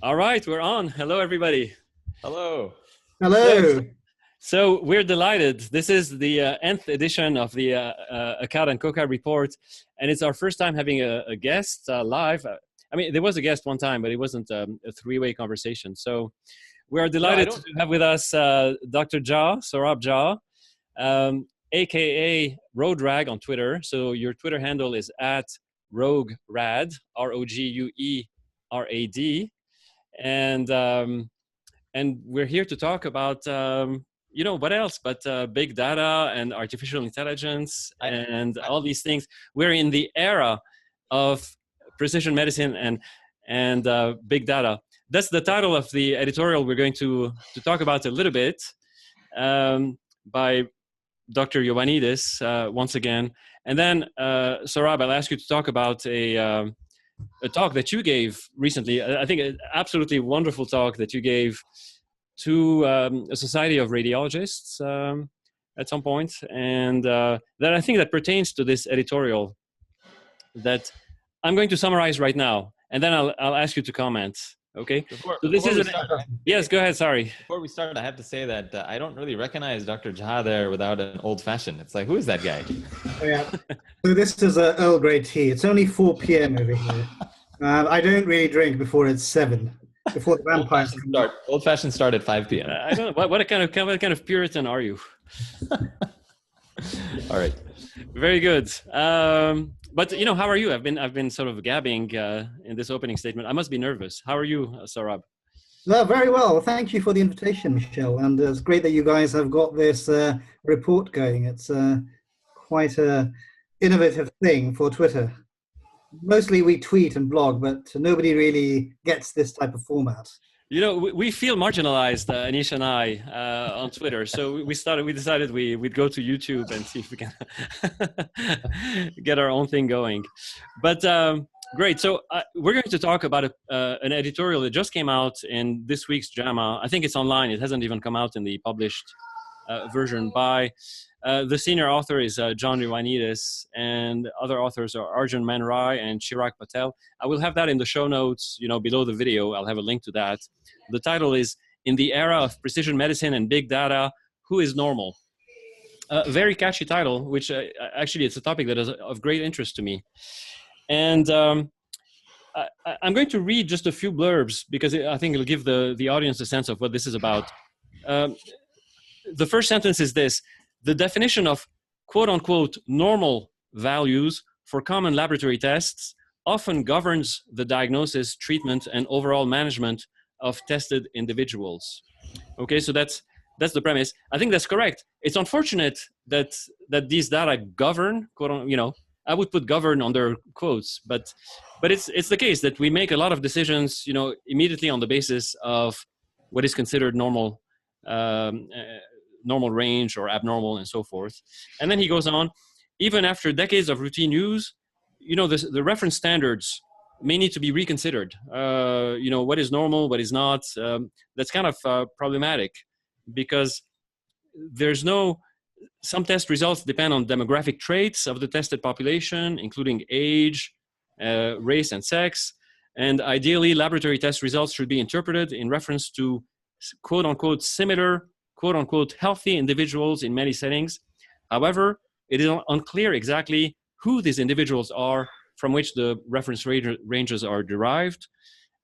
All right, we're on. Hello, everybody. Hello. Yes. Hello. So we're delighted. This is the nth edition of the Account and Coca report, and it's our first time having a guest live. I mean, there was a guest one time, but it wasn't a three-way conversation. So we are No, I delighted to don't. have with us Dr. Jha, Saurabh Jha, aka Road Rag on Twitter. So your Twitter handle is at RogueRad, RogueRad, and we're here to talk about what else but big data and artificial intelligence I, and I all these things. We're in the era of precision medicine and big data. That's the title of the editorial we're going to talk about a little bit, by Dr. Ioannidis once again. And then, Saurabh, I'll ask you to talk about a talk that you gave recently. I think an absolutely wonderful talk that you gave to a society of radiologists at some point, and that I think that pertains to this editorial that I'm going to summarize right now, and then I'll ask you to comment. Okay. So this is yes. Go ahead. Sorry. Before we start, I have to say that I don't really recognize Dr. Jha there without an old fashioned. It's like, who is that guy? Oh, yeah. So this is Earl Grey tea. It's only 4 p.m. over here. I don't really drink before it's 7, before the vampires come out. Old fashioned start at 5 p.m. I don't know what kind of Puritan are you? All right. Very good. But how are you? I've been sort of gabbing in this opening statement. I must be nervous. How are you, Saurabh? No, very well. Thank you for the invitation, Michelle. And it's great that you guys have got this report going. It's quite an innovative thing for Twitter. Mostly we tweet and blog, but nobody really gets this type of format. We feel marginalized, Anish and I, on Twitter. So we decided we'd go to YouTube and see if we can get our own thing going. But great. So we're going to talk about an editorial that just came out in this week's JAMA. I think it's online. It hasn't even come out in the published version by the senior author is John Ioannidis, and other authors are Arjun Man Rai and Chirag Patel. I will have that in the show notes, below the video. I'll have a link to that. The title is "In the Era of Precision Medicine and Big Data, Who is Normal?" Very catchy title, which actually it's a topic that is of great interest to me. And I'm going to read just a few blurbs because I think it'll give the audience a sense of what this is about. The first sentence is this: the definition of quote-unquote normal values for common laboratory tests often governs the diagnosis, treatment, and overall management of tested individuals. Okay, so that's the premise. I think that's correct. It's unfortunate that these data govern, I would put govern under quotes, but it's the case that we make a lot of decisions, immediately on the basis of what is considered normal range or abnormal and so forth. And then he goes on, even after decades of routine use, the reference standards may need to be reconsidered. What is normal, what is not. That's kind of problematic because some test results depend on demographic traits of the tested population, including age, race, and sex. And ideally, laboratory test results should be interpreted in reference to quote unquote similar quote-unquote healthy individuals in many settings. However, it is unclear exactly who these individuals are from which the reference ranges are derived,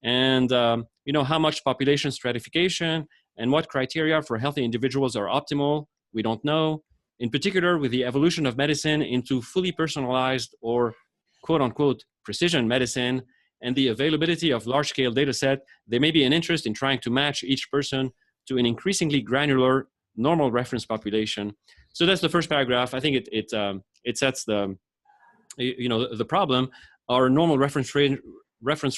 and how much population stratification and what criteria for healthy individuals are optimal, we don't know. In particular, with the evolution of medicine into fully personalized or quote-unquote precision medicine and the availability of large-scale data set, there may be an interest in trying to match each person to an increasingly granular normal reference population. So that's the first paragraph. I think it sets the problem. Our normal reference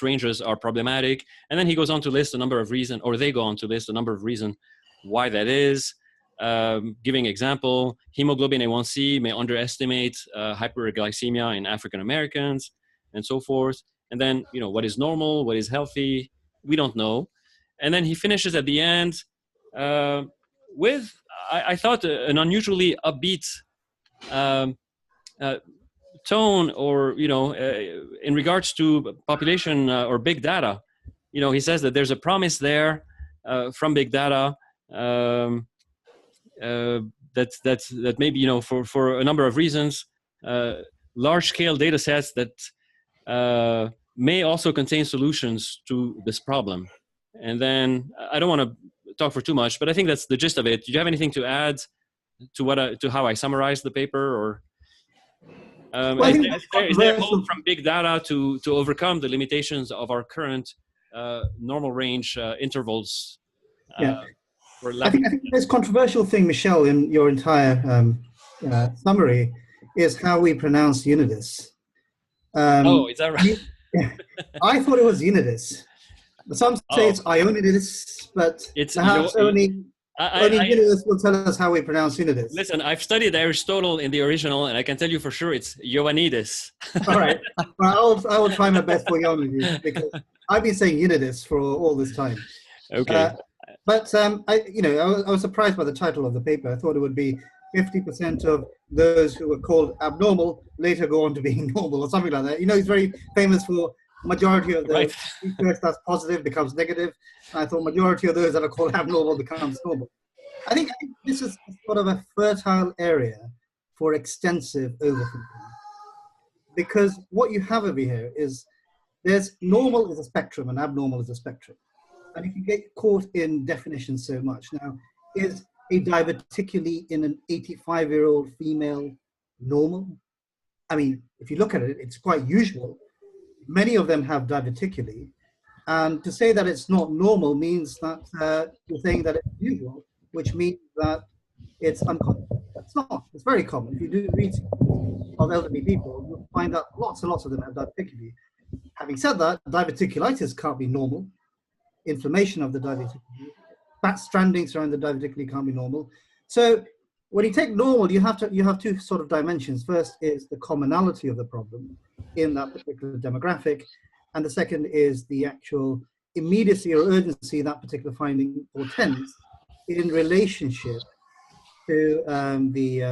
ranges are problematic, and then he goes on to list a number of reasons, or they go on to list a number of reasons why that is. Giving example, hemoglobin A1C may underestimate hyperglycemia in African Americans, and so forth. And then what is normal, what is healthy, we don't know. And then he finishes at the end with, I thought, an unusually upbeat tone, or in regards to population or big data. he says that there's a promise there from big data that maybe for a number of reasons, large-scale data sets that may also contain solutions to this problem. And then I don't want to talk for too much, but I think that's the gist of it. Do you have anything to add to how I summarized the paper, or Well, I think is there hope from big data to overcome the limitations of our current normal range intervals? Yeah. I think the most controversial thing, Michelle, in your entire summary is how we pronounce unitus. Oh, is that right? I thought it was unitus. Some say it's Ionitis, but perhaps only unitus will tell us how we pronounce unitus. Listen, I've studied Aristotle in the original, and I can tell you for sure it's Ioannidis. All right. Well, I will try my best for Ioannidis, because I've been saying unitus for all this time. Okay. But I was surprised by the title of the paper. I thought it would be 50% of those who were called abnormal later go on to being normal, or something like that. He's very famous for majority of the research that's positive becomes negative. I thought majority of those that are called abnormal becomes normal. I think this is sort of a fertile area for extensive overthinking, because what you have over here is there's normal is a spectrum and abnormal is a spectrum. And you can get caught in definitions so much. Now, is a diverticularly in an 85-year-old female normal? I mean, if you look at it, it's quite usual. Many of them have diverticuli. And to say that it's not normal means that you're saying that it's usual, which means that it's uncommon. It's not. It's very common. If you do research of elderly people, you'll find that lots and lots of them have diverticuli. Having said that, diverticulitis can't be normal. Inflammation of the diverticuli, fat strandings around the diverticuli can't be normal. So when you take normal, you have two sort of dimensions. First is the commonality of the problem in that particular demographic, and the second is the actual immediacy or urgency that particular finding portends in relationship to the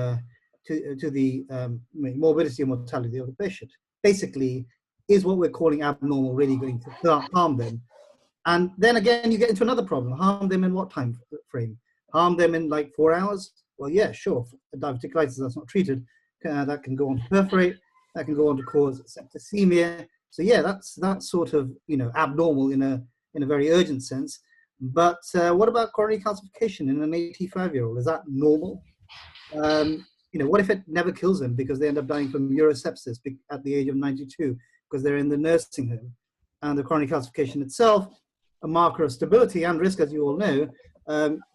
morbidity and mortality of the patient. Basically, is what we're calling abnormal really going to harm them? And then again, you get into another problem. Harm them in what time frame? Harm them in like 4 hours? Well, yeah, sure. Diverticulitis that's not treated, that can go on to perforate, that can go on to cause septicemia. So yeah, that's sort of abnormal in a very urgent sense. But what about coronary calcification in an 85-year-old? Is that normal? What if it never kills them because they end up dying from urosepsis at the age of 92 because they're in the nursing home, and the coronary calcification itself, a marker of stability and risk, as you all know,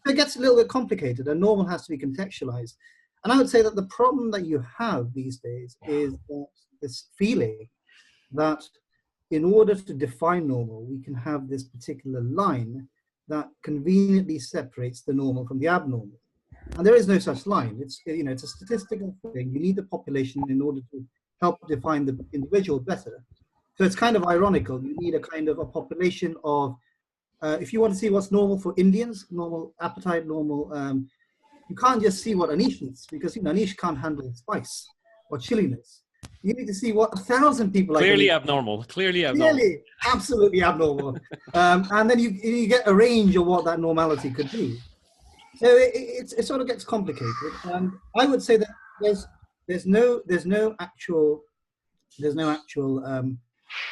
it gets a little bit complicated, and normal has to be contextualized. And I would say that the problem that you have these days is that this feeling that in order to define normal, we can have this particular line that conveniently separates the normal from the abnormal. And there is no such line. It's a statistical thing. You need the population in order to help define the individual better. So it's kind of ironical. You need a kind of a population of, if you want to see what's normal for Indians, normal appetite, normal, you can't just see what Anish eats, because Anish can't handle spice or chilliness. You need to see what 1,000 people are clearly abnormal. Clearly abnormal. Clearly, absolutely abnormal. And then you get a range of what that normality could be. So it sort of gets complicated. And I would say that there's no actual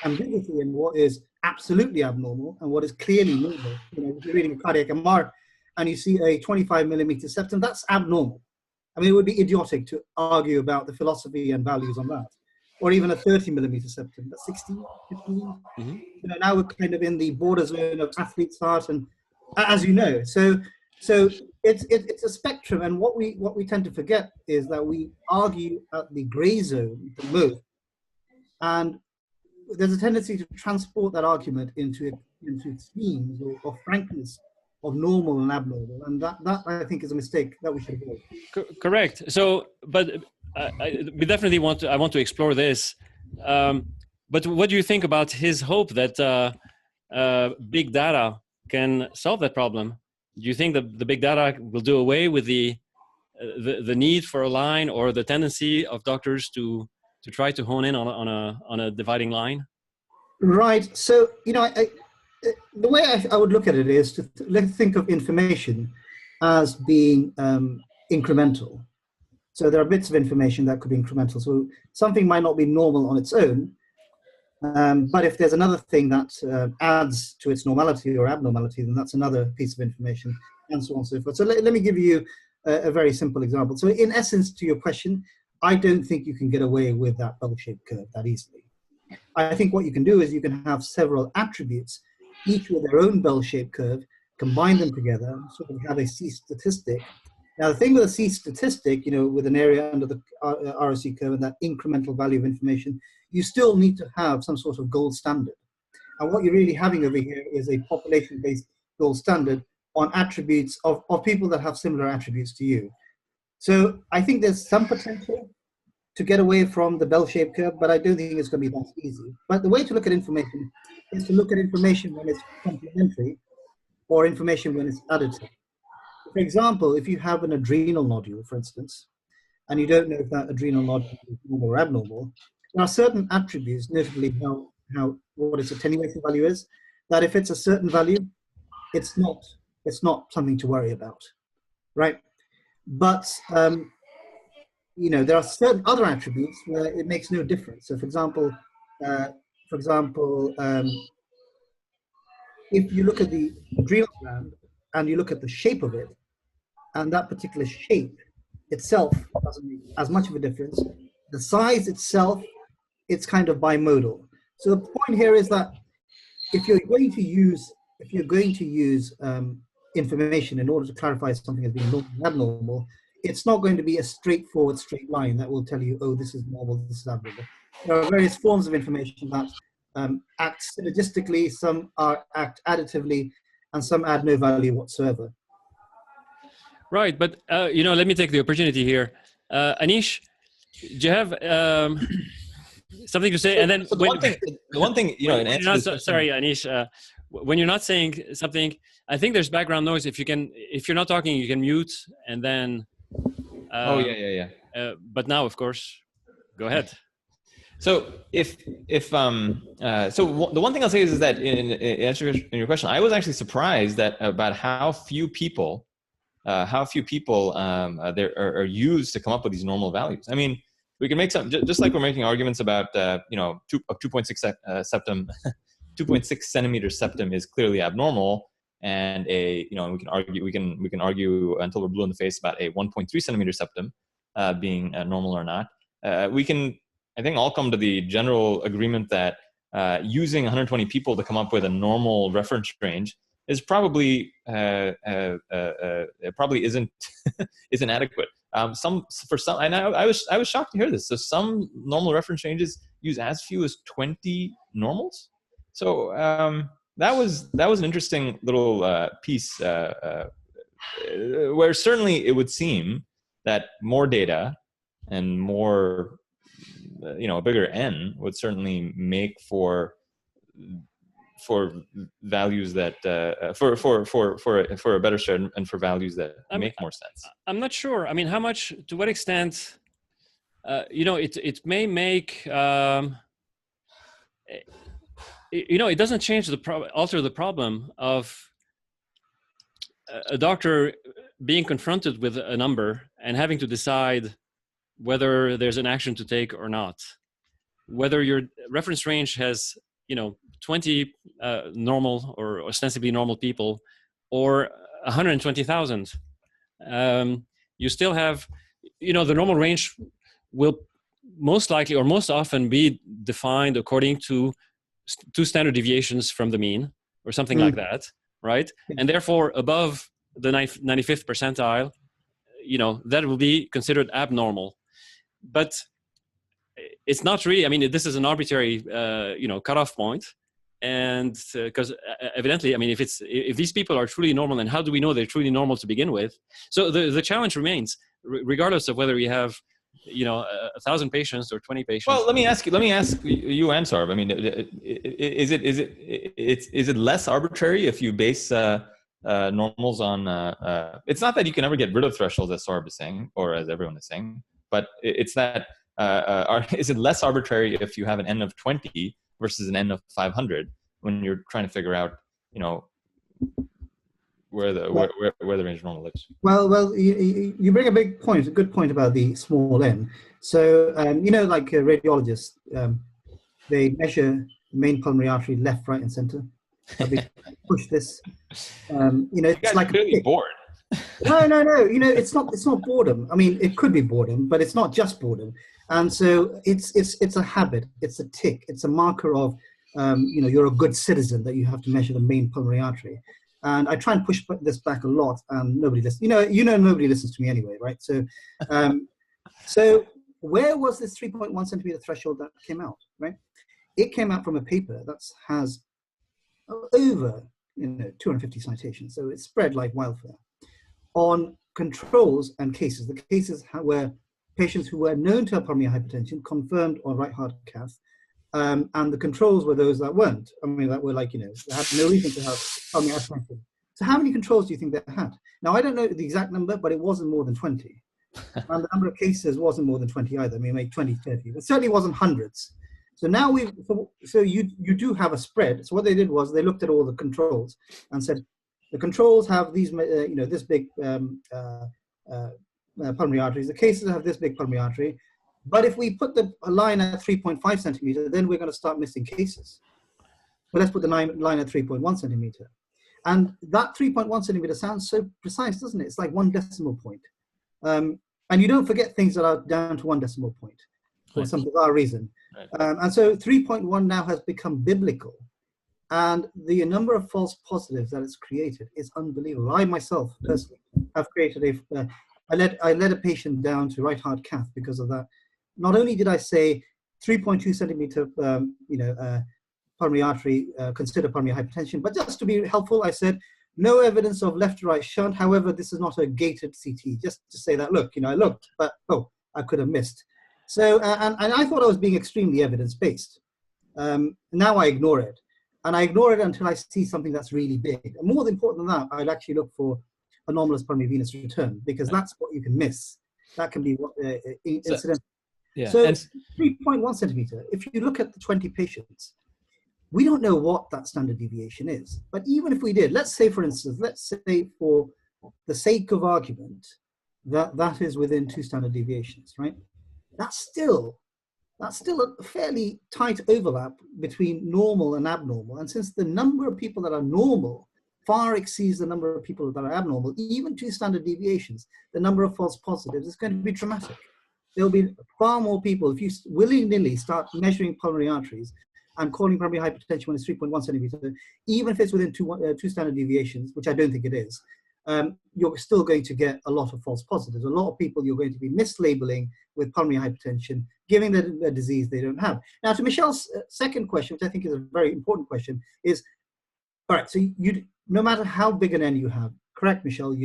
ambiguity in what is absolutely abnormal and what is clearly normal. If you're reading a cardiac MR and you see a 25 millimeter septum, that's abnormal. I mean, it would be idiotic to argue about the philosophy and values on that. Or even a 30 millimeter septum, that's 16, 15. Mm-hmm. Now we're kind of in the border zone of athlete's heart, and as you know, so it's a spectrum. And what we tend to forget is that we argue at the gray zone the most, and there's a tendency to transport that argument into extremes or frankness of normal and abnormal, and that I think is a mistake that we should avoid. Correct. So, but we definitely want to explore this. But what do you think about his hope that big data can solve that problem? Do you think that the big data will do away with the need for a line, or the tendency of doctors to try to hone in on a dividing line? Right. So The way I would look at it is to let's think of information as being incremental. So there are bits of information that could be incremental. So something might not be normal on its own, but if there's another thing that adds to its normality or abnormality, then that's another piece of information, and so on and so forth. So let me give you a very simple example. So in essence, to your question, I don't think you can get away with that bell-shaped curve that easily. I think what you can do is you can have several attributes, each with their own bell-shaped curve, combine them together, so we have a C statistic. Now, the thing with a C statistic, with an area under the ROC curve and that incremental value of information, you still need to have some sort of gold standard. And what you're really having over here is a population-based gold standard on attributes of people that have similar attributes to you. So I think there's some potential to get away from the bell-shaped curve, but I don't think it's going to be that easy. But the way to look at information is to look at information when it's complementary or information when it's additive. For example, if you have an adrenal nodule, for instance, and you don't know if that adrenal nodule is normal or abnormal, there are certain attributes, notably what its attenuation value is, that if it's a certain value, it's not something to worry about, right? But there are certain other attributes where it makes no difference. So, for example, if you look at the adrenal gland and you look at the shape of it, and that particular shape itself doesn't make as much of a difference. The size itself, it's kind of bimodal. So the point here is that if you're going to use information in order to clarify something as being normal and abnormal, it's not going to be a straightforward straight line that will tell you, oh, this is normal, this is abnormal. There are various forms of information that act synergistically, some act additively, and some add no value whatsoever. Right, but let me take the opportunity here. Anish, do you have something to say? And then the one thing, in answer sorry, Anish, when you're not saying something, I think there's background noise. If you're not talking, you can mute, and then. But now, of course, go ahead. So the one thing I'll say is that in answer to your question, I was actually surprised about how few people there are used to come up with these normal values. I mean, we can make some, just like we're making arguments about 2.6 septum, 2.6 centimeter septum is clearly abnormal, and we can argue until we're blue in the face about a 1.3 centimeter septum being normal or not. We can, I think, all come to the general agreement that using 120 people to come up with a normal reference range is probably isn't isn't adequate. I was shocked to hear this. So some normal reference ranges use as few as 20 normals. So that was an interesting little piece where certainly it would seem that more data and more a bigger N would certainly make for values that for a better share and for values that make more sense. I'm not sure. I mean, how much, to what extent, it may make, it doesn't change alter the problem of a doctor being confronted with a number and having to decide whether there's an action to take or not, whether your reference range has 20 normal or ostensibly normal people, or 120,000. You still have, the normal range will most likely or most often be defined according to 2 standard deviations from the mean or something like that, right? And therefore above the 95th percentile, that will be considered abnormal. But it's not really, I mean, this is an arbitrary, cutoff point. And because evidently, I mean, if these people are truly normal, then how do we know they're truly normal to begin with? So the challenge remains, regardless of whether we have, 1,000 patients or 20 patients. Well, let me ask you and Saurabh. I mean, is it less arbitrary if you base normals on? It's not that you can never get rid of thresholds, as Saurabh is saying, or as everyone is saying, but it's that is it less arbitrary if you have an N of 20 versus an N of 500 when you're trying to figure out you know, where the range of normal is. Well, you bring a big point, a good point about the small n. So you know, like radiologists, they measure the main pulmonary artery left, right, and center. They push this. You know, it's like clearly bored. No. You know, it's not boredom. I mean, it could be boredom, but it's not just boredom. And so it's a habit. It's a tick. It's a marker of you know, you're a good citizen that you have to measure the main pulmonary artery. And I try and push this back a lot, and nobody listens. You know, nobody listens to me anyway, right? So, so where was this 3.1 centimeter threshold that came out? Right, it came out from a paper that has over 250 citations, so it's spread like wildfire on controls and cases. The cases were patients who were known to have pulmonary hypertension, confirmed on right heart cath. And the controls were those that weren't. I mean, that were like, they had no reason to have pulmonary hypertension. So how many controls do you think they had? Now, I don't know the exact number, but it wasn't more than 20. And the number of cases wasn't more than 20 either. I mean, maybe 20, 30. It certainly wasn't hundreds. So now so you do have a spread. So what they did was they looked at all the controls and said, the controls have these, this big pulmonary arteries. The cases have this big pulmonary artery. But if we put a line at 3.5 centimeter, then we're going to start missing cases. But let's put the line at 3.1 centimeter. And that 3.1 centimeter sounds so precise, doesn't it? It's like 1 decimal point. And you don't forget things that are down to 1 decimal point for some bizarre reason. Right. And so 3.1 now has become biblical. And the number of false positives that it's created is unbelievable. I myself personally have created I led a patient down to right heart cath because of that. Not only did I say 3.2 centimeter, pulmonary artery, consider pulmonary hypertension, but just to be helpful, I said, no evidence of left to right shunt. However, this is not a gated CT, just to say that, look, I looked, but, I could have missed. So, and I thought I was being extremely evidence-based. Now I ignore it. And I ignore it until I see something that's really big. And more important than that, I'd actually look for anomalous pulmonary venous return, because that's what you can miss. That can be what incidental. Yeah. So 3.1 centimeter, if you look at the 20 patients, we don't know what that standard deviation is. But even if we did, let's say, for instance, for the sake of argument, that is within 2 standard deviations, right? That's still a fairly tight overlap between normal and abnormal. And since the number of people that are normal far exceeds the number of people that are abnormal, even 2 standard deviations, the number of false positives is going to be dramatic. There'll be far more people, if you willy-nilly start measuring pulmonary arteries and calling pulmonary hypertension when it's 3.1 centimeter, even if it's within 2 standard deviations, which I don't think it is, you're still going to get a lot of false positives. A lot of people you're going to be mislabeling with pulmonary hypertension, giving them a disease they don't have. Now, to Michelle's second question, which I think is a very important question, is, all right, so no matter how big an N you have, correct, Michelle,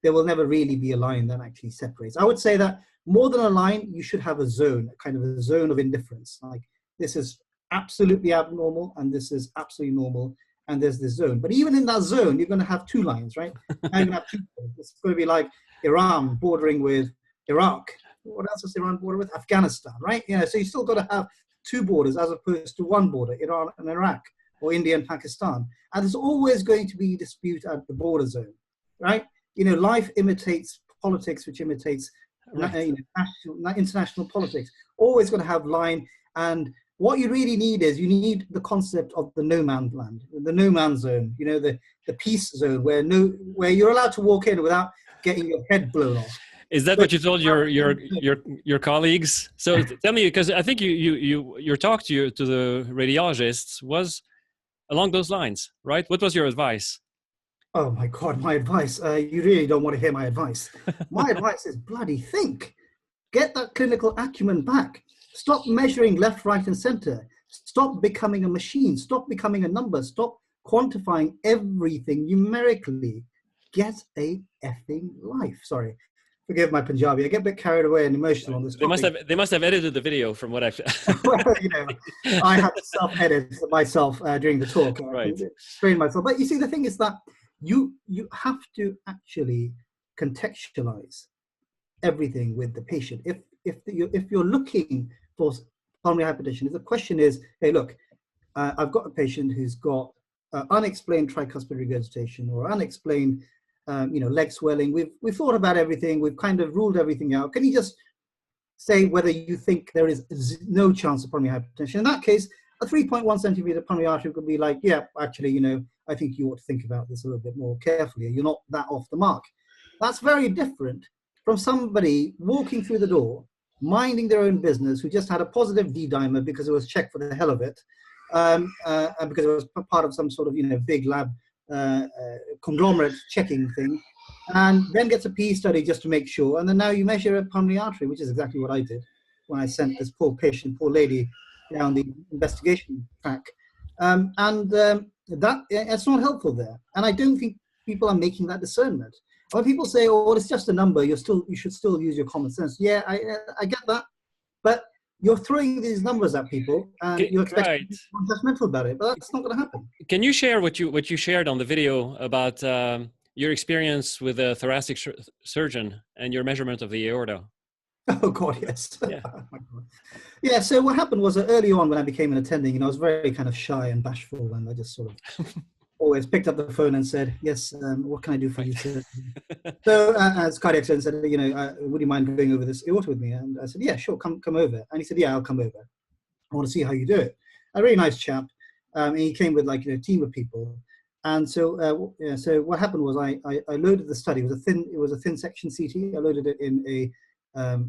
there will never really be a line that actually separates. I would say that more than a line, you should have a zone, kind of a zone of indifference. Like, this is absolutely abnormal, and this is absolutely normal, and there's this zone. But even in that zone, you're going to have 2 lines, right? Now you're going to have 2. It's going to be like Iran bordering with Iraq. What else does Iran border with? Afghanistan, right? So you still got to have 2 borders as opposed to 1 border, Iran and Iraq, or India and Pakistan. And there's always going to be dispute at the border zone, right? Life imitates politics, which imitates international politics. Always going to have line. And what you really need is, you need the concept of the no man's land, the no man's zone, the peace zone, where you're allowed to walk in without getting your head blown off. Is that what you told your colleagues? So tell me, because I think your talk to the radiologists was along those lines, right? What was your advice? Oh my God, my advice. You really don't want to hear my advice. My advice is bloody think. Get that clinical acumen back. Stop measuring left, right, and center. Stop becoming a machine. Stop becoming a number. Stop quantifying everything numerically. Get a effing life. Sorry. Forgive my Punjabi. I get a bit carried away and emotional on this topic. They must have edited the video from what I've. Well, I had to self-edit myself during the talk. Right. Train myself. But you see, the thing is that you have to actually contextualize everything with the patient. If you're looking for pulmonary hypertension, if the question is, hey, look, I've got a patient who's got unexplained tricuspid regurgitation or unexplained, leg swelling. We've thought about everything. We've kind of ruled everything out. Can you just say whether you think there is no chance of pulmonary hypertension? In that case, a 3.1 centimeter pulmonary artery could be like, yeah, actually, I think you ought to think about this a little bit more carefully. You're not that off the mark. That's very different from somebody walking through the door, minding their own business, who just had a positive D-dimer because it was checked for the hell of it, and because it was part of some sort of big lab conglomerate checking thing, and then gets a PE study just to make sure, and then now you measure a pulmonary artery, which is exactly what I did when I sent this poor lady down the investigation track, that it's not helpful there, and I don't think people are making that discernment. When people say, "Oh, well, it's just a number," you should still use your common sense. Yeah, I get that, but you're throwing these numbers at people, and you expect to be judgmental about it, but that's not going to happen. Can you share what you shared on the video about your experience with a thoracic surgeon and your measurement of the aorta? Oh God, yes. Yeah. Oh, my God. Yeah. So what happened was that early on, when I became an attending, I was very kind of shy and bashful, and I just sort of always picked up the phone and said, "Yes, what can I do for you, sir?" So as cardiac surgeon said, would you mind going over this aorta with me? And I said, "Yeah, sure, come over." And he said, "Yeah, I'll come over. I want to see how you do it." A really nice chap, and he came with a team of people. And so so what happened was I loaded the study. It was a thin section CT. I loaded it in a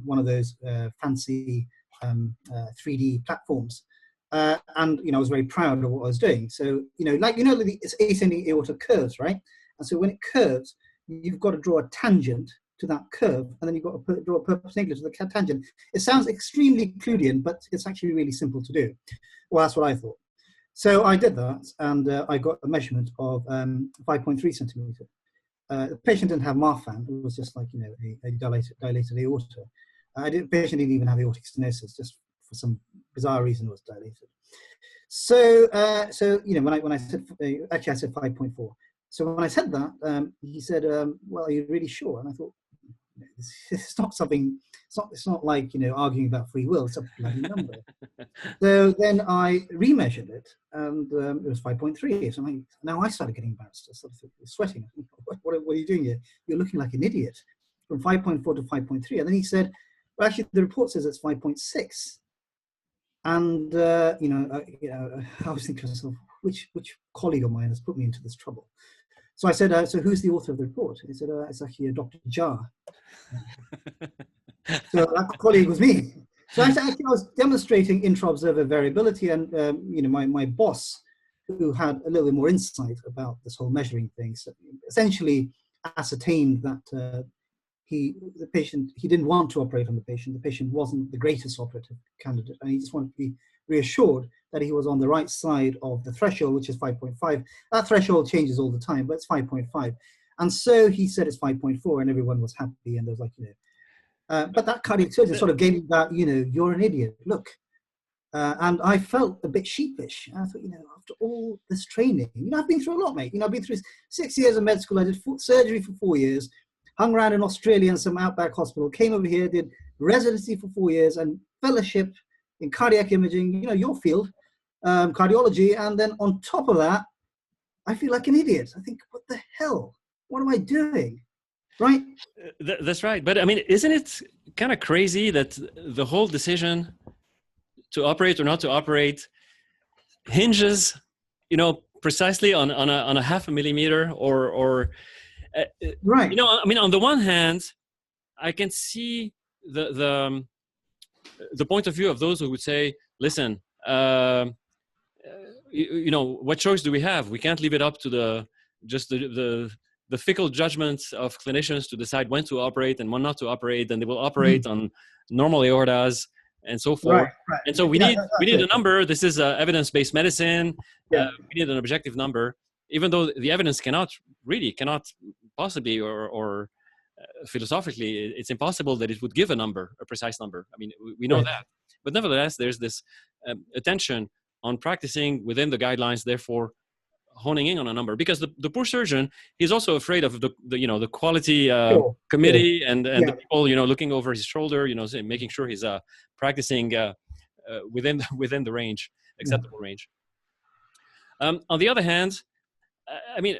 one of those fancy 3D platforms. And I was very proud of what I was doing. So it's ascending aorta curves, right? And so when it curves, you've got to draw a tangent to that curve, and then you've got to draw a perpendicular to the tangent. It sounds extremely Euclidean, but it's actually really simple to do. Well, that's what I thought. So I did that, and I got a measurement of 5.3 centimeter. The patient didn't have Marfan. It was just like a dilated aorta. The patient didn't even have aortic stenosis, just for some bizarre reason it was dilated. So when I said, actually I said 5.4. So when I said that, he said, "Well, are you really sure?" And I thought, it's not something. It's not like arguing about free will. It's a bloody number. So then I remeasured it, and it was 5.3. So now I started getting embarrassed. I started sweating. What are you doing here? You're looking like an idiot. From 5.4 to 5.3. And then he said, "Well, actually, the report says it's 5.6. And I was thinking to myself, which colleague of mine has put me into this trouble? So I said, "So who's the author of the report?" He said, "It's actually Dr. Jha." So that colleague was me. So I was demonstrating intra-observer variability, and my boss, who had a little bit more insight about this whole measuring thing, so essentially ascertained that he didn't want to operate on the patient. The patient wasn't the greatest operative candidate, and he just wanted to be reassured that he was on the right side of the threshold, which is 5.5. That threshold changes all the time, but it's 5.5. And so he said it's 5.4, and everyone was happy, and there was but that cardiac surgeon sort of gave me that, "You're an idiot, look." And I felt a bit sheepish. And I thought, after all this training, I've been through a lot, mate. I've been through 6 years of med school. I did surgery for 4 years, hung around in Australia in some outback hospital, came over here, did residency for 4 years, and fellowship in cardiac imaging, your field, cardiology. And then on top of that, I feel like an idiot. I think, what the hell? What am I doing? Right? That's right. But I mean, isn't it kind of crazy that the whole decision to operate or not to operate hinges, precisely on a half a millimeter or right? I mean, on the one hand, I can see the point of view of those who would say, "Listen, what choice do we have? We can't leave it up to the fickle judgments of clinicians to decide when to operate and when not to operate, and they will operate on normal aortas and so forth." Right. And so we need a number. This is evidence-based medicine. Yeah. We need an objective number, even though the evidence cannot possibly or philosophically, it's impossible that it would give a precise number. I mean, we know that. But nevertheless, there's this attention on practicing within the guidelines, therefore honing in on a number, because the poor surgeon, he's also afraid of the quality committee and the people looking over his shoulder, making sure he's practicing within the range, acceptable range. On the other hand, I mean,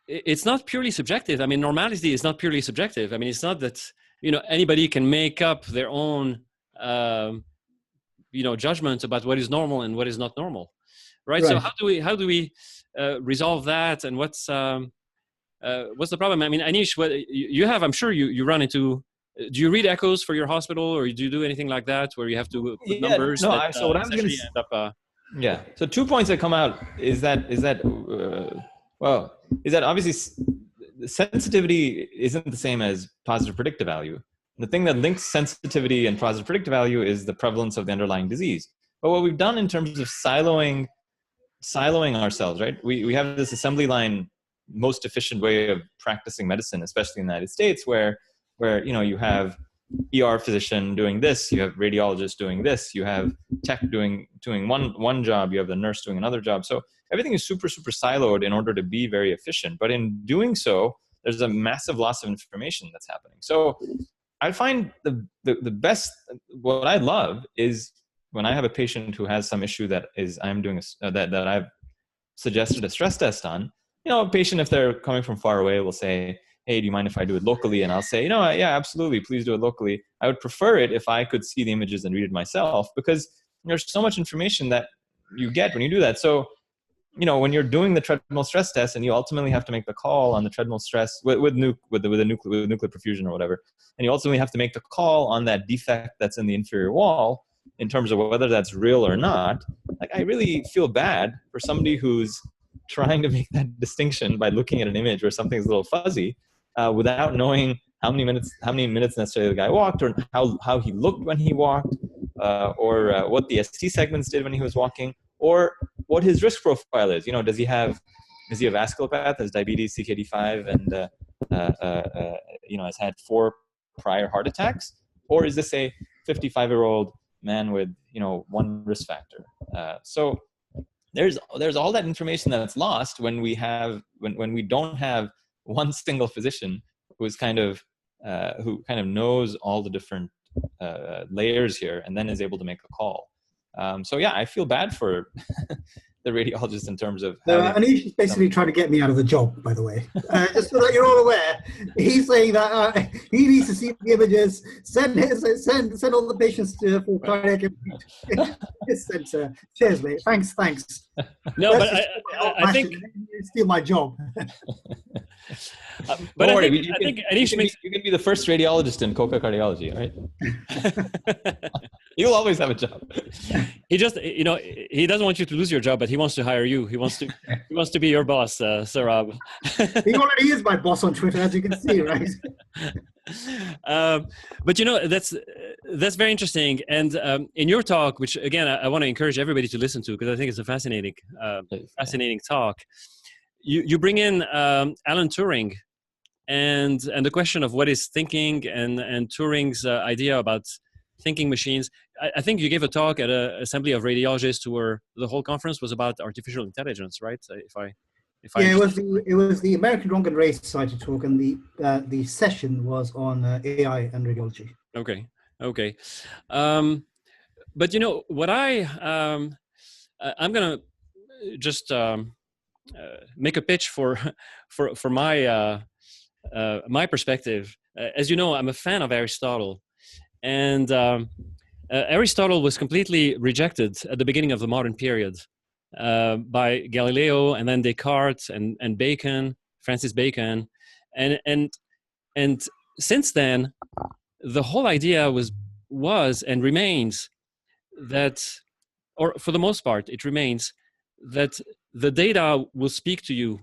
it's not purely subjective. I mean, normality is not purely subjective. I mean, it's not that, anybody can make up their own, judgments about what is normal and what is not normal, right? So how do we resolve that? And what's the problem? I mean, Anish, what you have, I'm sure you run into. Do you read echoes for your hospital, or do you do anything like that where you have to put numbers? No. That, So what I was going to end up. Yeah. So 2 points that come out is that obviously sensitivity isn't the same as positive predictive value. The thing that links sensitivity and positive predictive value is the prevalence of the underlying disease. But what we've done in terms of siloing ourselves, right? We have this assembly line, most efficient way of practicing medicine, especially in the United States, where you have ER physician doing this, you have radiologist doing this, you have tech doing one job, you have the nurse doing another job. So everything is super, super siloed in order to be very efficient. But in doing so, there's a massive loss of information that's happening. So I find the best, what I love is when I have a patient who has some issue that I've suggested a stress test on, a patient, if they're coming from far away, will say, hey, do you mind if I do it locally? And I'll say, yeah, absolutely, please do it locally. I would prefer it if I could see the images and read it myself, because there's so much information that you get when you do that. So, when you're doing the treadmill stress test and you ultimately have to make the call on the treadmill stress with nuclear perfusion or whatever, and you ultimately have to make the call on that defect that's in the inferior wall in terms of whether that's real or not, like, I really feel bad for somebody who's trying to make that distinction by looking at an image where something's a little fuzzy, without knowing how many minutes necessarily the guy walked, or how he looked when he walked, or what the ST segments did when he was walking, or what his risk profile is. Is he a vasculopath, has diabetes, CKD5, and has had 4 prior heart attacks, or is this a 55-year-old man with 1 risk factor? So there's all that information that's lost when we don't have one single physician who kind of knows all the different layers here, and then is able to make a call. So yeah, I feel bad for the radiologist in terms of. Anish is basically trying to get me out of the job, by the way. Just so that you're all aware, he's saying that he needs to see the images. Send all the patients for cardiac center. Cheers, mate. Thanks. No, but I think you steal my job. But I think Anish you can be the first radiologist in Coca Cardiology, right? You'll always have a job. He just, he doesn't want you to lose your job, but he wants to hire you. He wants to be your boss, Saurabh. He already is my boss on Twitter, as you can see, right? But that's very interesting. And in your talk, which again I want to encourage everybody to listen to, because I think it's a fascinating talk. You bring in Alan Turing and the question of what is thinking, and Turing's idea about thinking machines. I think you gave a talk at an assembly of radiologists where the whole conference was about artificial intelligence, right? It was the American Lung and Ray Society talk, and the session was on AI and radiology. Okay. But what I'm gonna just make a pitch for my my perspective. As you know, I'm a fan of Aristotle, and Aristotle was completely rejected at the beginning of the modern period by Galileo, and then Descartes and Bacon, Francis Bacon, and since then, the whole idea was and remains that, or for the most part, it remains that the data will speak to you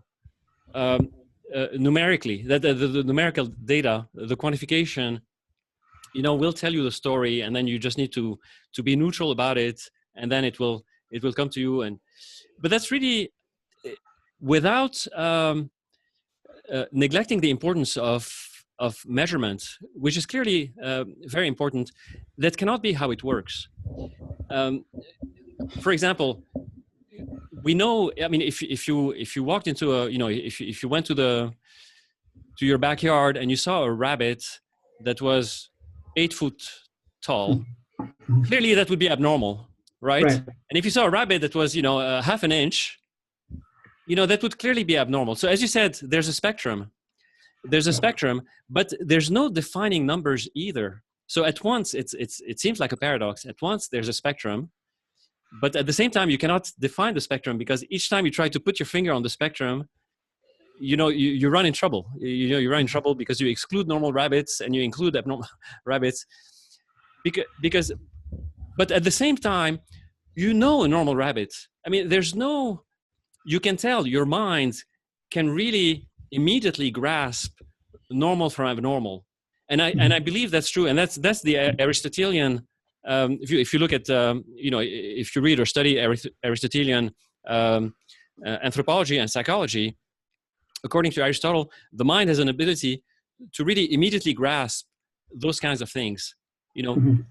numerically. That the numerical data, the quantification, will tell you the story, and then you just need to be neutral about it, and then it will come to you. But that's really without neglecting the importance of measurement, which is clearly very important. That cannot be how it works. For example, we know. I mean, if you walked into if you went to your backyard and you saw a rabbit that was 8 foot tall, clearly that would be abnormal. right? Right. And if you saw a rabbit that was, half an inch, that would clearly be abnormal. So as you said, there's a spectrum. But there's no defining numbers either. So at once, it seems like a paradox. At once, there's a spectrum, but at the same time, you cannot define the spectrum, because each time you try to put your finger on the spectrum, you run in trouble. You run in trouble because you exclude normal rabbits and you include abnormal rabbits. But at the same time, a normal rabbit. I mean, you can tell your mind can really immediately grasp normal from abnormal, and I believe that's true, and that's the Aristotelian. If you look at if you read or study Aristotelian anthropology and psychology, according to Aristotle, the mind has an ability to really immediately grasp those kinds of things. Even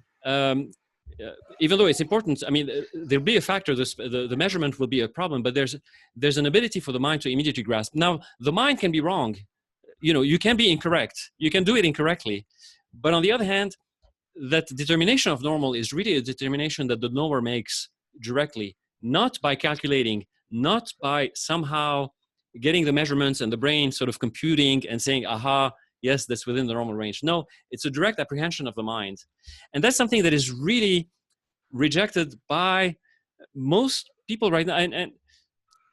though it's important, I mean, there'll be a factor. The measurement will be a problem, but there's an ability for the mind to immediately grasp. Now, the mind can be wrong. You can be incorrect. You can do it incorrectly. But on the other hand, that determination of normal is really a determination that the knower makes directly, not by calculating, not by somehow getting the measurements and the brain sort of computing and saying, aha, yes, that's within the normal range. No, it's a direct apprehension of the mind. And that's something that is really rejected by most people right now. And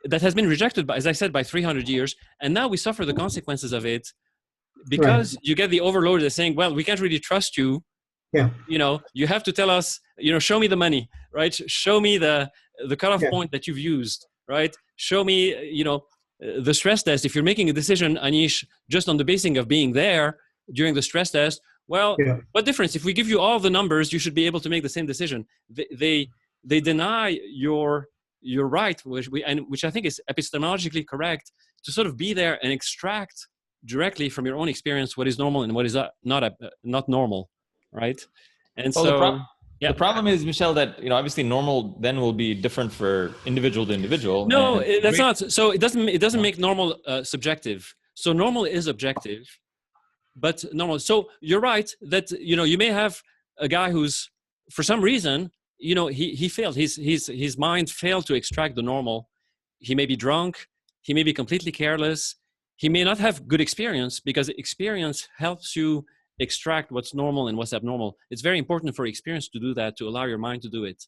that has been rejected, as I said, by 300 years. And now we suffer the consequences of it, because you get the overlord that's saying, well, we can't really trust you. Yeah. You have to tell us, show me the money, right? Show me the cutoff point that you've used, right? Show me, the stress test. If you're making a decision, Anish, just on the basis of being there during the stress test, well, what difference? If we give you all the numbers, you should be able to make the same decision. They deny your right, which I think is epistemologically correct, to sort of be there and extract directly from your own experience what is normal and what is not normal, right? And the problem is, Michel, that obviously normal then will be different for individual to individual. No, that's not. So it doesn't make normal subjective. So normal is objective, but normal. So you're right that you may have a guy who's, for some reason, he failed. His mind failed to extract the normal. He may be drunk. He may be completely careless. He may not have good experience, because experience helps you extract what's normal and what's abnormal. It's very important for experience to do that, to allow your mind to do it.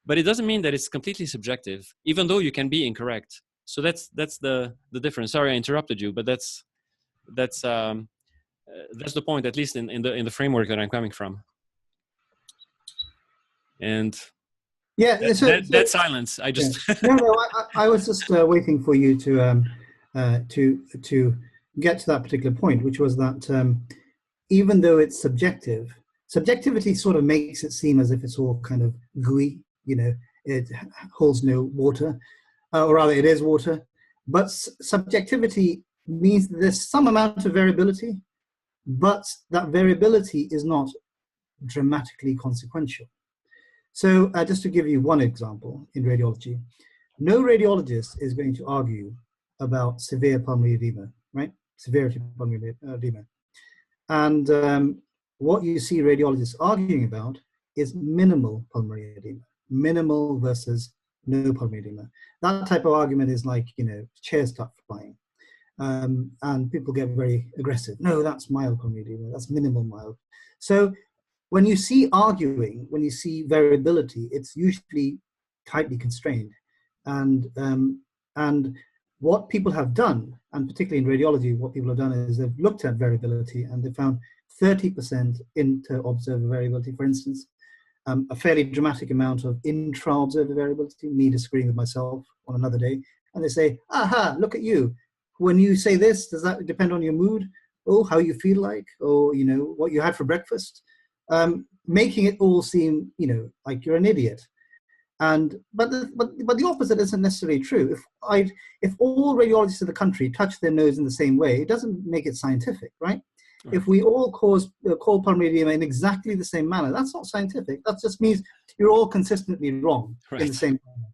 But it doesn't mean that it's completely subjective, even though you can be incorrect. So that's the difference. Sorry, I interrupted you, but that's the point, at least in the framework that I'm coming from. And that silence, I just I was just waiting for you to get to that particular point, which was that even though it's subjective, subjectivity sort of makes it seem as if it's all kind of gooey, it holds no water, or rather it is water. But subjectivity means that there's some amount of variability, but that variability is not dramatically consequential. So just to give you one example in radiology, no radiologist is going to argue about severe pulmonary edema, right? Severity of pulmonary edema. And what you see radiologists arguing about is minimal pulmonary edema, minimal versus no pulmonary edema. That type of argument is like, chairs start flying. And people get very aggressive. No, that's mild pulmonary edema, that's minimal mild. So when you see arguing, when you see variability, it's usually tightly constrained. And what people have done, and particularly in radiology, what people have done is they've looked at variability and they found 30% inter-observer variability, for instance, a fairly dramatic amount of intra-observer variability, me disagreeing with myself on another day. And they say, aha, look at you. When you say this, does that depend on your mood? Oh, how you feel like, or, what you had for breakfast? Making it all seem, like you're an idiot. But the opposite isn't necessarily true. If all radiologists in the country touch their nose in the same way, it doesn't make it scientific, right? If we all call pulmonary edema in exactly the same manner, that's not scientific. That just means you're all consistently wrong in the same manner.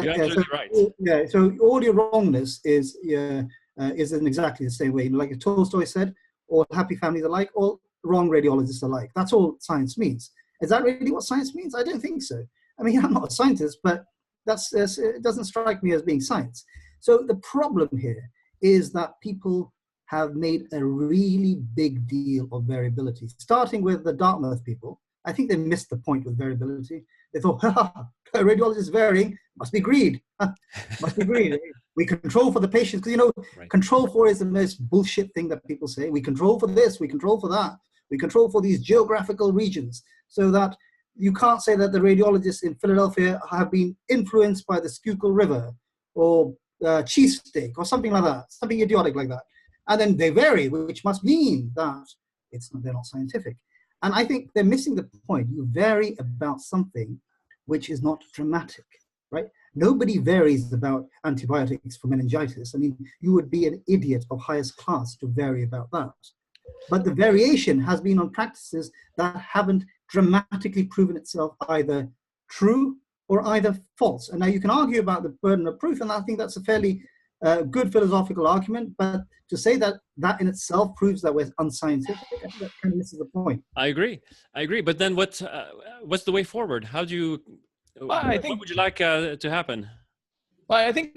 You're absolutely right. So all your wrongness is in exactly the same way. Like Tolstoy said, all happy families alike, all wrong radiologists alike. That's all science means. Is that really what science means? I don't think so. I mean, I'm not a scientist, but it doesn't strike me as being science. So the problem here is that people have made a really big deal of variability, starting with the Dartmouth people. I think they missed the point with variability. They thought, radiologist is varying, must be greed, must be greed. We control for the patients, because, you know, Right. control for is the most bullshit thing that people say. We control for this, we control for that, we control for these geographical regions, so that you can't say that the radiologists in Philadelphia have been influenced by the Schuylkill River or cheesesteak or something like that, something idiotic like that. And then they vary, which must mean that they're not scientific. And I think they're missing the point. You vary about something which is not dramatic, right? Nobody varies about antibiotics for meningitis. I mean, you would be an idiot of highest class to vary about that. But the variation has been on practices that haven't dramatically proven itself either true or either false. And now you can argue about the burden of proof, and I think that's a fairly good philosophical argument, but to say that that in itself proves that we're unscientific, I think that kind of misses the point. I agree. But then what's the way forward? How do you, Well, what would you like to happen? Well, I think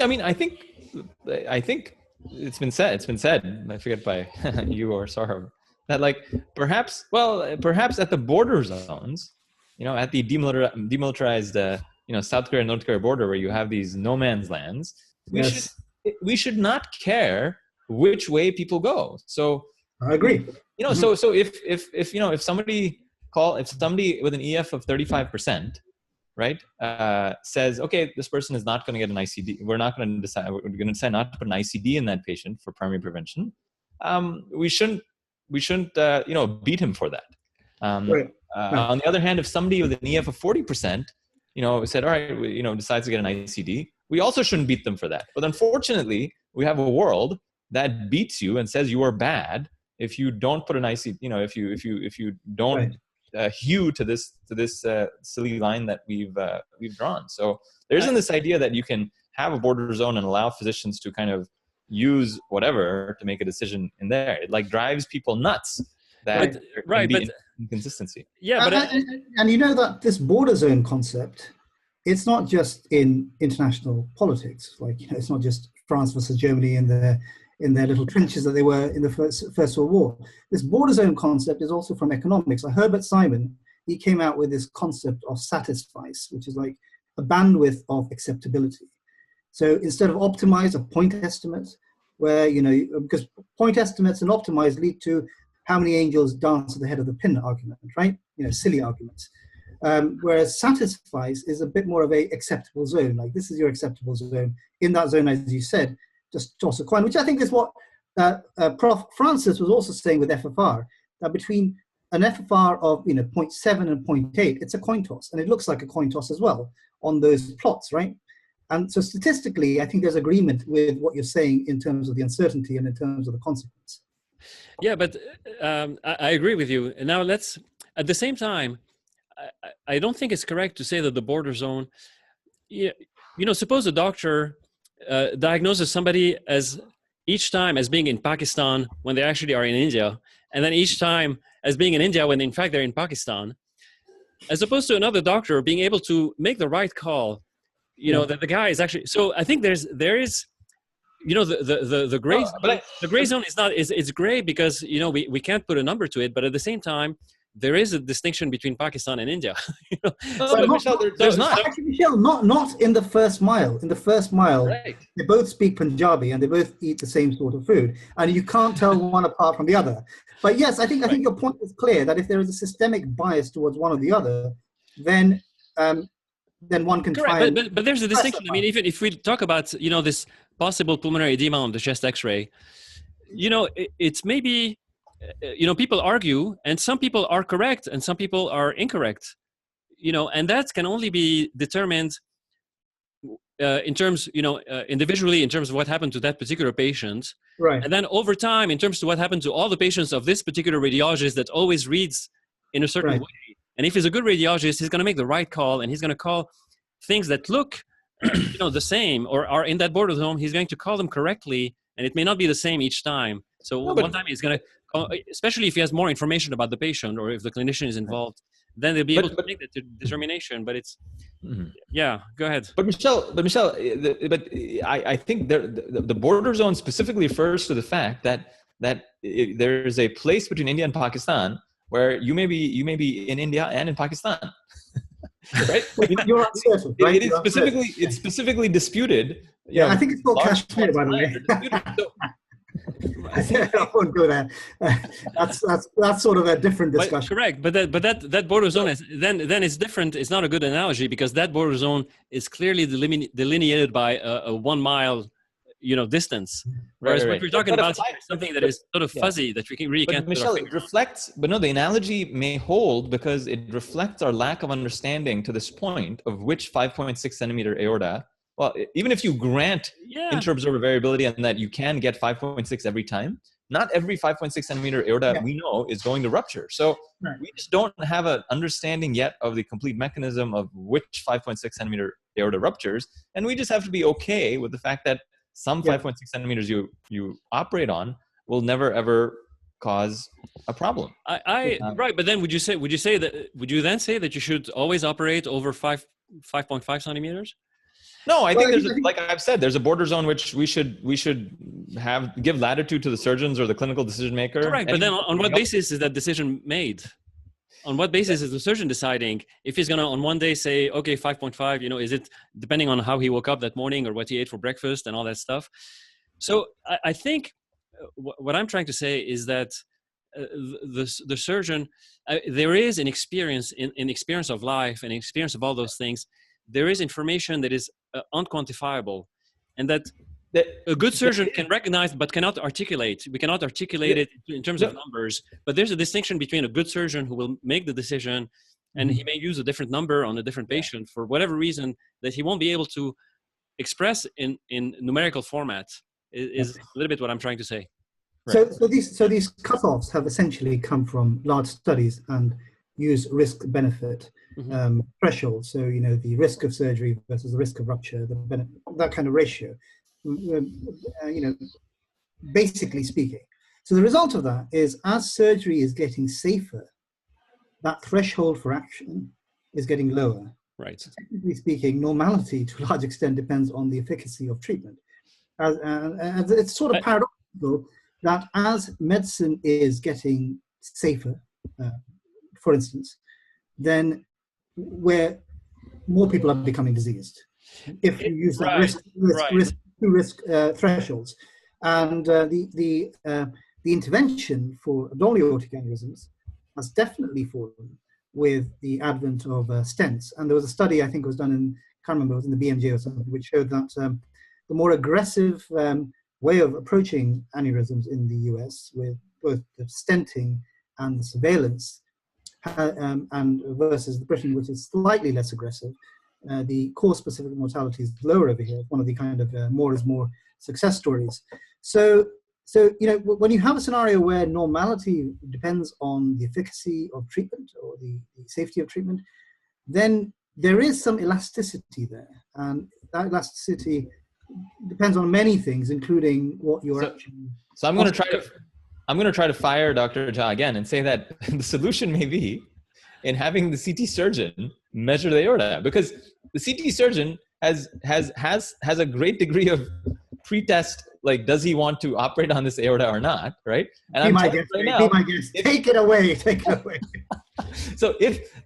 it's been said, I forget by you or Saurabh, that like perhaps at the border zones, you know, at the demilitarized, South Korea, North Korea border, where you have these no man's lands, we should not care which way people go. So I agree. You know, so if somebody with an EF of 35%, right, says, okay, this person is not going to get an ICD. We're going to decide not to put an ICD in that patient for primary prevention. We shouldn't beat him for that. Right. On the other hand, if somebody with an EF of 40%, said, all right, decides to get an ICD, we also shouldn't beat them for that. But unfortunately, we have a world that beats you and says you are bad if you don't put an ICD, if you don't hew to this silly line that we've drawn. So there isn't this idea that you can have a border zone and allow physicians to kind of use whatever to make a decision in there. It like drives people nuts. That but inconsistency. Yeah, but and you know that this border zone concept, it's not just in international politics. Like, it's not just France versus Germany in their little trenches that they were in the First World War. This border zone concept is also from economics. Like Herbert Simon, he came out with this concept of satisfice, which is like a bandwidth of acceptability. So instead of optimize, a point estimate, where, because point estimates and optimize lead to how many angels dance at the head of the pin argument, right? Silly arguments. Whereas satisfice is a bit more of a acceptable zone. Like, this is your acceptable zone. In that zone, as you said, just toss a coin, which I think is what Prof. Francis was also saying with FFR, that between an FFR of 0.7 and 0.8, it's a coin toss, and it looks like a coin toss as well on those plots, right? And so statistically, I think there's agreement with what you're saying in terms of the uncertainty and in terms of the consequence. Yeah, but I agree with you. And now at the same time, I don't think it's correct to say that the border zone, suppose a doctor diagnoses somebody each time as being in Pakistan when they actually are in India, and then each time as being in India when in fact they're in Pakistan, as opposed to another doctor being able to make the right call, that the guy is actually. So I think there is, the gray the gray zone it's gray because we can't put a number to it, but at the same time there is a distinction between Pakistan and India. There's not. Actually, Michelle, not in the first mile. In the first mile, right, they both speak Punjabi and they both eat the same sort of food, and you can't tell one apart from the other. But yes, I think your point is clear, that if there is a systemic bias towards one or the other, then one can try. But there's a distinction. I mean, even if we talk about this possible pulmonary edema on the chest X-ray, it's maybe. People argue, and some people are correct and some people are incorrect, and that can only be determined in terms, individually in terms of what happened to that particular patient. Right. And then over time, in terms of what happened to all the patients of this particular radiologist that always reads in a certain way. And if he's a good radiologist, he's going to make the right call, and he's going to call things that look, the same or are in that border zone. He's going to call them correctly, and it may not be the same each time. So one time he's going to, especially if he has more information about the patient or if the clinician is involved, then they'll be able to But make that determination. But it's, Mhm. yeah, go ahead. But Michelle, I think the border zone specifically refers to the fact that there is a place between India and Pakistan where you may be in India and in Pakistan, right? You're uncertain, right? It is specifically disputed. Yeah, I think it's called large Kashmir, by the way. I won't go there. That's sort of a different discussion. Correct, but that border zone is then it's different. It's not a good analogy because that border zone is clearly delineated by a 1 mile, distance. Whereas what we're talking about here is something that is sort of fuzzy that we can really can't. Michelle, it reflects, but no, the analogy may hold because it reflects our lack of understanding to this point of which 5.6 centimeter aorta. Well, even if you grant interobserver variability and that you can get 5.6 every time, not every 5.6 centimeter aorta we know is going to rupture. So we just don't have an understanding yet of the complete mechanism of which 5.6 centimeter aorta ruptures. And we just have to be okay with the fact that some 5.6 centimeters you operate on will never ever cause a problem. Right, but then would you then say that you should always operate over 5.5 centimeters? No, I think like I've said, there's a border zone which we should give latitude to the surgeons or the clinical decision maker. Correct, but then on what basis is that decision made? On what basis is the surgeon deciding if he's going to on one day say, okay, 5.5, is it depending on how he woke up that morning or what he ate for breakfast and all that stuff? So I think what I'm trying to say is that the surgeon, there is an experience in experience of life and experience of all those things. There is information that is unquantifiable, and that a good surgeon can recognize but cannot articulate. We cannot articulate it in terms of numbers, but there's a distinction between a good surgeon who will make the decision, and he may use a different number on a different patient for whatever reason that he won't be able to express in numerical format. Is a little bit what I'm trying to say. Right. So these cutoffs have essentially come from large studies and use risk-benefit thresholds. So the risk of surgery versus the risk of rupture, that kind of ratio. Basically speaking. So the result of that is, as surgery is getting safer, that threshold for action is getting lower. Right. Technically speaking, normality to a large extent depends on the efficacy of treatment. And it's sort of paradoxical that as medicine is getting safer, for instance, then where more people are becoming diseased, if you use that risk thresholds, and the intervention for abdominal aortic aneurysms has definitely fallen with the advent of stents. And there was a study, I think it was done in, can't remember, it was in the BMJ or something, which showed that the more aggressive way of approaching aneurysms in the US, with both the stenting and the surveillance, and versus Britain, which is slightly less aggressive, the cause-specific mortality is lower over here. One of the kind of more is more success stories. So when you have a scenario where normality depends on the efficacy of treatment or the safety of treatment, then there is some elasticity there, and that elasticity depends on many things, including what you're actually. So I'm going to try to fire Dr. Jha again and say that the solution may be in having the CT surgeon measure the aorta, because the CT surgeon has a great degree of pre-test, like, does he want to operate on this aorta or not, right? And I'm telling you right now, take it away. So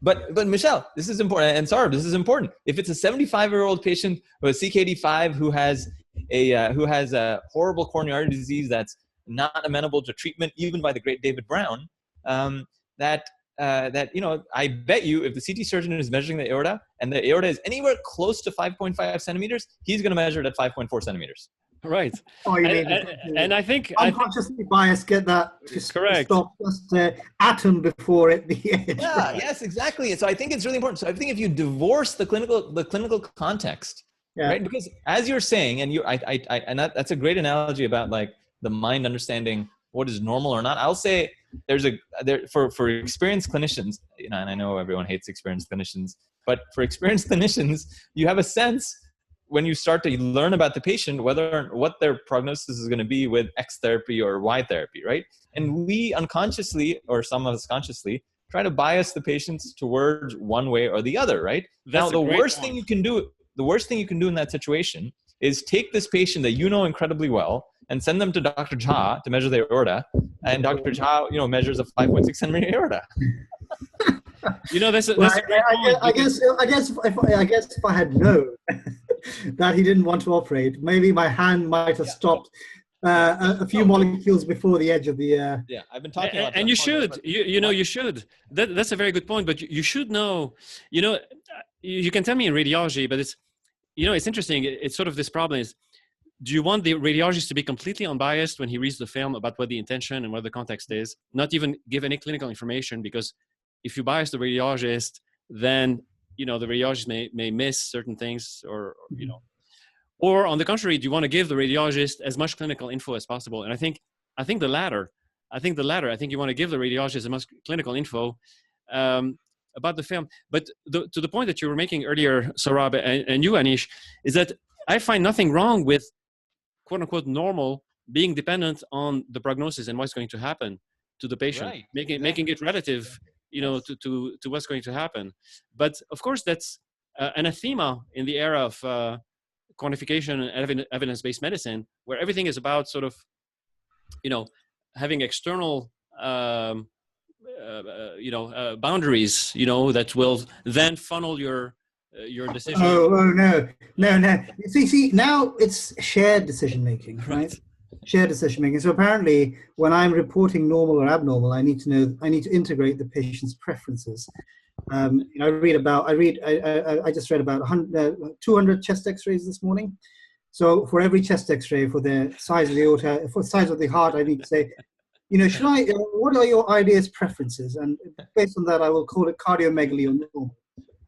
but Michelle, this is important, and Saurabh, this is important. If it's a 75-year-old patient with a CKD5 who has a horrible coronary artery disease that's not amenable to treatment, even by the great David Brown, that I bet you if the CT surgeon is measuring the aorta and the aorta is anywhere close to 5.5 centimeters, he's going to measure it at 5.4 centimeters. Right. Oh, and I think unconsciously biased, get that correct. Stop just atom before it the edge. Yeah. Right. Yes, exactly. And so I think it's really important. So I think if you divorce the clinical context, right? Because as you're saying, and that's a great analogy about like the mind understanding what is normal or not. I'll say for experienced clinicians, and I know everyone hates experienced clinicians, but for experienced clinicians, you have a sense when you start to learn about the patient, what their prognosis is going to be with X therapy or Y therapy, right? And we unconsciously, or some of us consciously, try to bias the patients towards one way or the other, right? That's now, the worst thing you can do in that situation is take this patient that you know incredibly well and send them to Dr. Jha to measure their aorta, and Dr. Jha, measures a 5.6 centimeter aorta. That's a Well, great point. I guess if I had known that he didn't want to operate, maybe my hand might have stopped a few molecules before the edge of the. Yeah, I've been talking about that. And you should, you should. That's a very good point. But you should know. You can tell me in radiology, but it's interesting. It's sort of this problem is. Do you want the radiologist to be completely unbiased when he reads the film about what the intention and what the context is, not even give any clinical information? Because if you bias the radiologist, then the radiologist may miss certain things, or or on the contrary, do you want to give the radiologist as much clinical info as possible? And I think the latter. I think you want to give the radiologist as much clinical info about the film. But to the point that you were making earlier, Saurabh, and you, Anish, is that I find nothing wrong with quote unquote normal being dependent on the prognosis and what's going to happen to the patient, Right. making it relative, to what's going to happen. But of course, that's anathema in the era of quantification and evidence-based medicine, where everything is about sort of, having external, boundaries, that will then funnel your decision. No. See, now it's shared decision making, right? Shared decision making. So apparently, when I'm reporting normal or abnormal, I need to integrate the patient's preferences. I just read about 200 chest X-rays this morning. So for every chest X-ray, for the size of the aorta, for the size of the heart, I need to say, what are your ideas, preferences? And based on that, I will call it cardiomegaly or normal.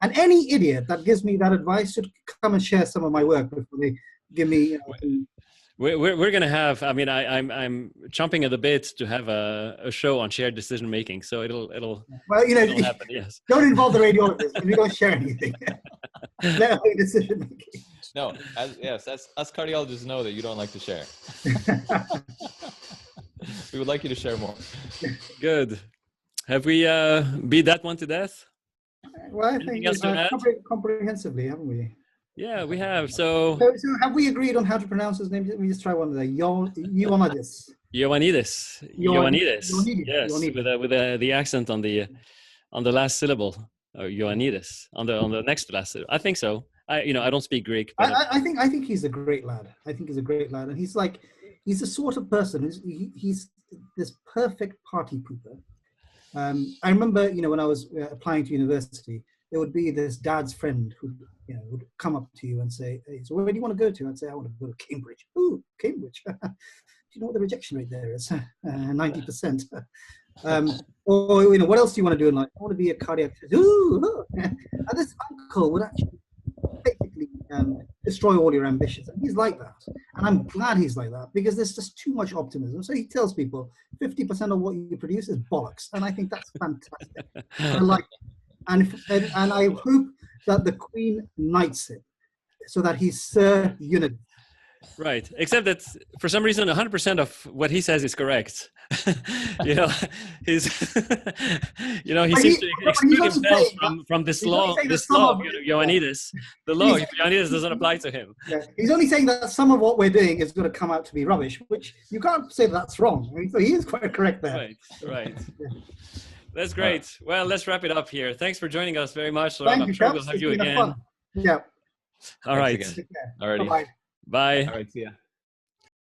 And any idiot that gives me that advice should come and share some of my work before they give me. We're going to have. I mean, I'm chomping at the bit to have a show on shared decision making. So it'll. Well, it'll happen. Yes. Don't involve the radiologist. We don't share anything. Let her decision making. No, us cardiologists know that you don't like to share. We would like you to share more. Good. Have we beat that one to death? Well, I think comprehensively, haven't we? Yeah, we have. So have we agreed on how to pronounce his name? Let me just try one of the Ioannidis. Ioannidis. Yes, with the accent on the last syllable. Ioannidis on the next last syllable. I think so. I don't speak Greek. But I think he's a great lad. And he's the sort of person he's this perfect party pooper. I remember, when I was applying to university, there would be this dad's friend who, would come up to you and say, "Hey, so where do you want to go to?" I'd say, "I want to go to Cambridge." "Ooh, Cambridge." "Do you know what the rejection rate there is?" 90%. Or, "What else do you want to do in life?" "I want to be a cardiac." "Ooh." And this uncle would actually basically destroy all your ambitions. And he's like that. And I'm glad he's like that, because there's just too much optimism. So he tells people 50% of what you produce is bollocks. And I think that's fantastic. I like it. And I hope that the Queen knights him so that he's Sir Unity. Right. Except that for some reason, 100% of what he says is correct. He seems to exclude himself from this law of Ioannidis. The law of Ioannidis doesn't apply to him. Yeah. He's only saying that some of what we're doing is going to come out to be rubbish, which you can't say that's wrong. I mean, so he is quite correct there. Right. That's great. Well, let's wrap it up here. Thanks for joining us very much. Thank you, sure we'll have you again. Fun. Yeah. All right. Alrighty. Bye. All right. See ya.